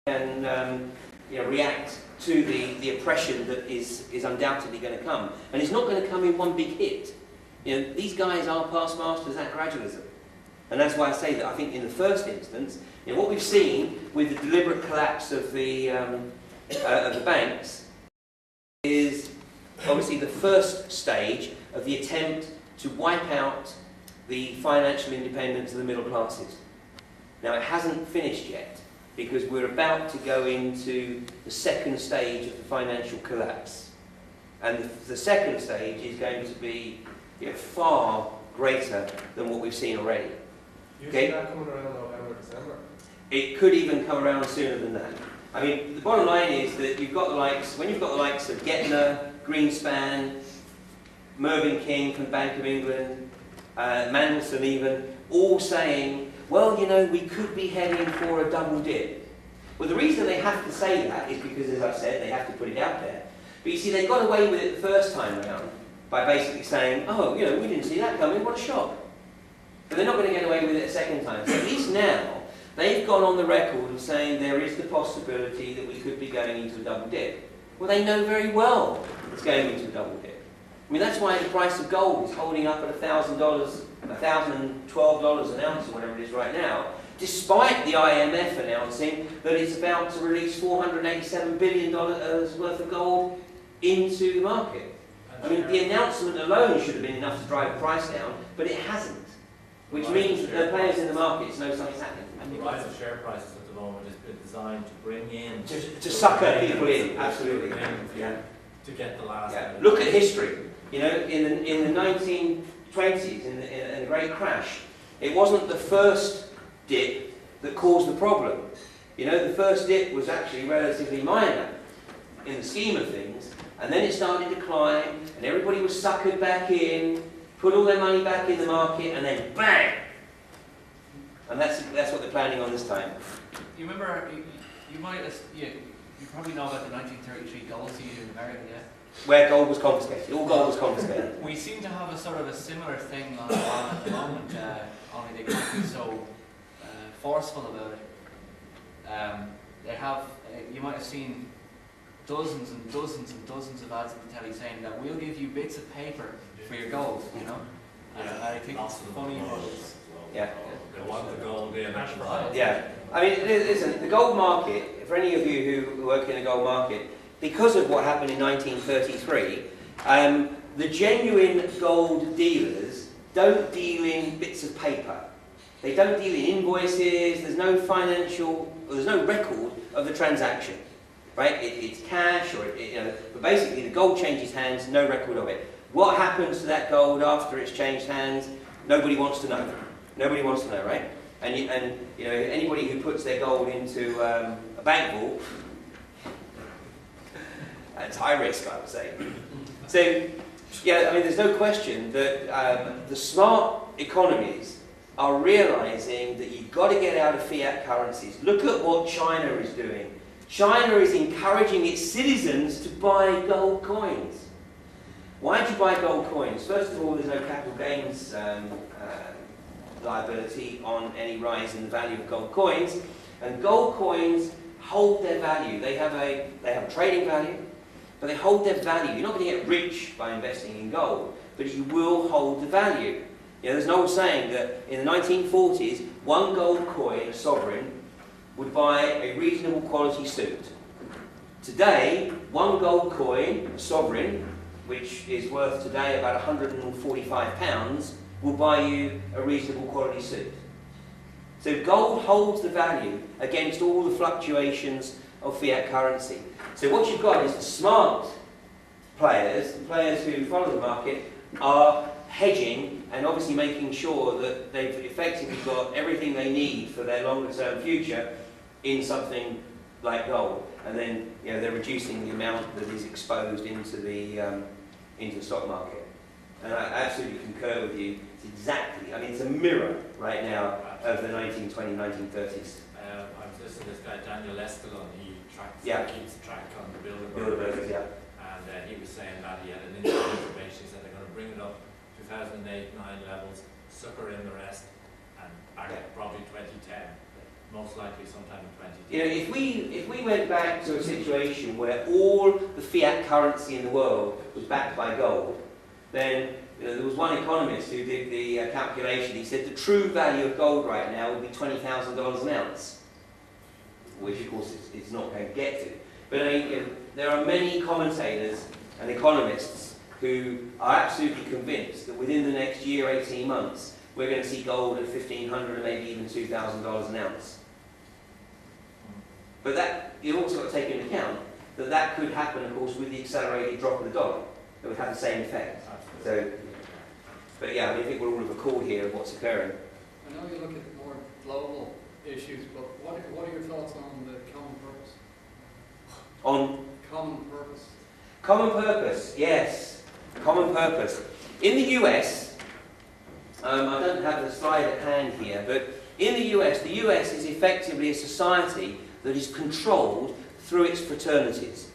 can react to the oppression that is undoubtedly going to come. And it's not going to come in one big hit. These guys are past masters at gradualism. And that's why I say that I think in the first instance, what we've seen with the deliberate collapse of the banks is obviously the first stage of the attempt to wipe out the financial independence of the middle classes. Now it hasn't finished yet, because we're about to go into the second stage of the financial collapse. And the second stage is going to be far greater than what we've seen already. You see that coming around November, December? It could even come around sooner than that. I mean, the bottom line is that you've got the likes, when you've got the likes of Gettner, Greenspan, Mervyn King from Bank of England, Mandelson even, all saying, well, we could be heading for a double dip. Well, the reason they have to say that is because, as I've said, they have to put it out there. But you see, they got away with it the first time around by basically saying, oh, we didn't see that coming, what a shock. But they're not going to get away with it a second time. So at least now, they've gone on the record of saying there is the possibility that we could be going into a double dip. Well, they know very well it's going into a double dip. I mean, that's why the price of gold is holding up at $1,000, $1,012 an ounce, or whatever it is right now, despite the IMF announcing that it's about to release $487 billion worth of gold into the market. I mean, the announcement alone should have been enough to drive the price down, but it hasn't. Which means that the players in the markets know something's happening. And the rise of share prices at the moment has been designed to bring in... To sucker people in, absolutely. To get the last... Yeah. Look at history. In the 1920s, in the Great Crash, it wasn't the first dip that caused the problem. The first dip was actually relatively minor in the scheme of things, and then it started to climb, and everybody was suckered back in, put all their money back in the market, and then bang! And that's what they're planning on this time. You remember, you probably know about the 1933 gold siege in America, yeah? Where gold was confiscated. All gold was confiscated. We seem to have a sort of a similar thing on at the moment, only they can't be so forceful about it. They have, you might have seen dozens and dozens and dozens of ads on the telly saying that we'll give you bits of paper for your gold, And I think it's funny. Yeah. They want the gold in. Yeah. I mean, listen, the gold market, for any of you who work in the gold market, because of what happened in 1933, the genuine gold dealers don't deal in bits of paper. They don't deal in invoices, there's no record of the transaction. Right? It's cash, but basically the gold changes hands, no record of it. What happens to that gold after it's changed hands? Nobody wants to know. Nobody wants to know, right? And anybody who puts their gold into a bank vault, it's high risk, I would say. So, I mean, there's no question that the smart economies are realizing that you've got to get out of fiat currencies. Look at what China is doing. China is encouraging its citizens to buy gold coins. Why do you buy gold coins? First of all, there's no capital gains liability on any rise in the value of gold coins. And gold coins hold their value. They have a trading value, but they hold their value. You're not going to get rich by investing in gold, but you will hold the value. There's an old saying that in the 1940s, one gold coin, a sovereign, would buy a reasonable quality suit. Today, one gold coin, a sovereign, which is worth today about £145, will buy you a reasonable quality suit. So gold holds the value against all the fluctuations of fiat currency. So what you've got is the smart players, the players who follow the market, are hedging and obviously making sure that they've effectively got everything they need for their longer term future in something like gold. And then they're reducing the amount that is exposed into the stock market. And I absolutely concur with you. It's exactly, I mean, it's a mirror right now of the 1920s, 1930s. I was listening to this guy, Daniel Escalon, he keeps track on the Bilderbergers, yeah. And he was saying that he had an inside information. He said they're going to bring it up 2008-9 levels, sucker in the rest, and back at probably 2010. most likely sometime in 2010. You know, if we went back to a situation where all the fiat currency in the world was backed by gold, then there was one economist who did the calculation. He said the true value of gold right now would be $20,000 an ounce, which of course it's not going to get to. But I mean, there are many commentators and economists who are absolutely convinced that within the next year, 18 months, we're going to see gold at $1,500 and maybe even $2,000 an ounce. But that, you've also got to take into account that that could happen, of course, with the accelerated drop of the dollar. It would have the same effect. So, but yeah, I mean, I think we're all of accord here of what's occurring. I know you look at more global issues, but what are your thoughts on the common purpose? On Common purpose. common purpose, yes, common purpose. In the US, I don't have the slide at hand here, but in the US is effectively a society that is controlled through its fraternities.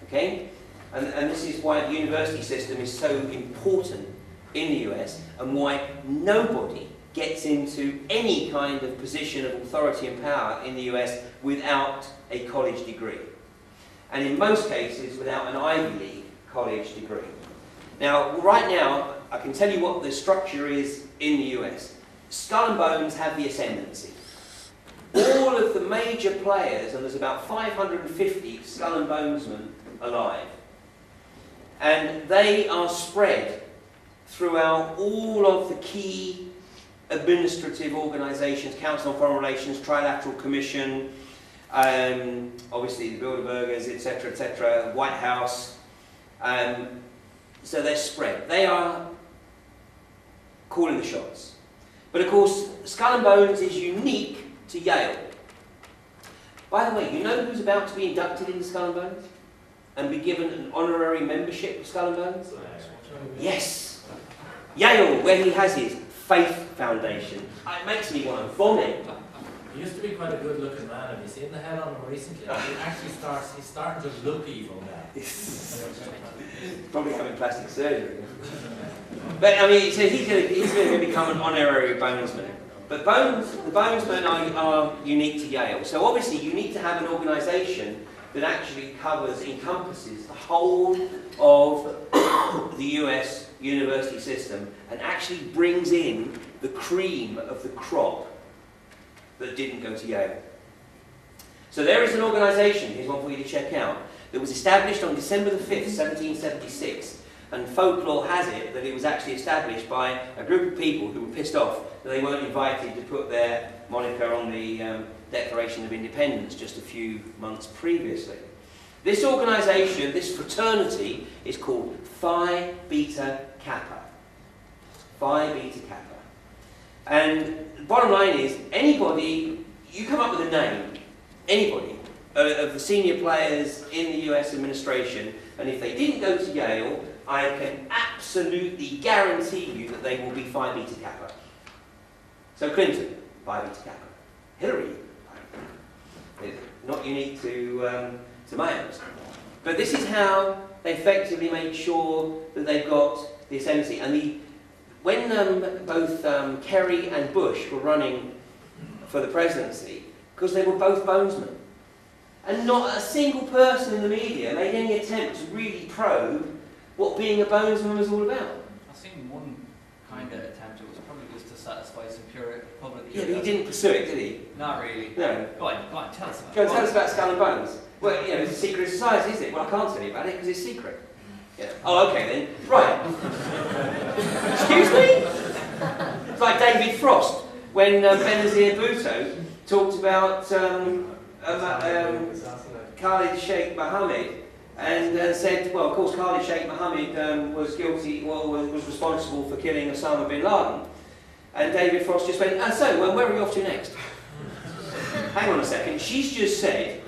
Okay? And this is why the university system is so important in the US and why nobody gets into any kind of position of authority and power in the US without a college degree. And in most cases, without an Ivy League college degree. Now, right now, I can tell you what the structure is in the US. Skull and Bones have the ascendancy. All of the major players, and there's about 550 Skull and Bonesmen alive, and they are spread throughout all of the key administrative organisations, Council on Foreign Relations, Trilateral Commission, obviously the Bilderbergers, etc., White House. So they're spread. They are calling the shots. But of course, Skull and Bones is unique to Yale. By the way, you know who's about to be inducted into Skull and Bones? And be given an honorary membership of Skull and Bones? Yes! Yale, where he has his Faith Foundation. It makes me want to vomit. He used to be quite a good looking man. Have you seen the head on him recently? He's starting to look evil now. Probably having plastic surgery. But I mean, so he's going to become an honorary Bonesman. But the Bonesmen are unique to Yale. So obviously you need to have an organisation that actually encompasses the whole of the US university system and actually brings in the cream of the crop that didn't go to Yale. So there is an organisation, here's one for you to check out, that was established on December the 5th, 1776. And folklore has it that it was actually established by a group of people who were pissed off that they weren't invited to put their moniker on the Declaration of Independence just a few months previously. This organisation, this fraternity, is called Phi Beta Kappa. Phi Beta Kappa. And the bottom line is, anybody, you come up with a name, anybody, of the senior players in the US administration, and if they didn't go to Yale, I can absolutely guarantee you that they will be Phi Beta Kappa. So Clinton, Phi Beta Kappa. Hillary, Phi Beta Kappa. Not unique to Mayos. But this is how they effectively make sure that they've got the ascendancy. And when both Kerry and Bush were running for the presidency, because they were both Bonesmen, and not a single person in the media made any attempt to really probe what being a Bonesman was all about. I've seen one kind of attempt. It was probably just to satisfy some pure public. Yeah, but he didn't pursue it, did he? Not really. No. Go on, tell us about it. Go and tell us about Skull and Bones. Well, you know, it's a secret society, isn't it? Well, I can't tell you about it because it's secret. Yeah. Oh, okay then. Right. Excuse me? It's like David Frost when Benazir Bhutto talked about Khalid Sheikh Mohammed and said, well, of course, Khalid Sheikh Mohammed was guilty, was responsible for killing Osama bin Laden. And David Frost just went, and so, well, where are we off to next? Hang on a second, she's just said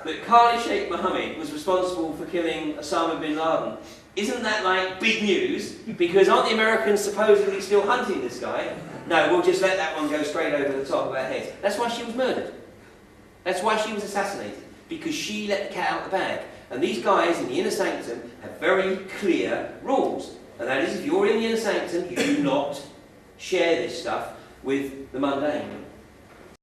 that Khalid Sheikh Mohammed was responsible for killing Osama bin Laden. Isn't that like big news? Because aren't the Americans supposedly still hunting this guy? No, we'll just let that one go straight over the top of our heads. That's why she was murdered. That's why she was assassinated. Because she let the cat out of the bag. And these guys in the inner sanctum have very clear rules. And that is, if you're in the inner sanctum, you do not share this stuff with the mundane.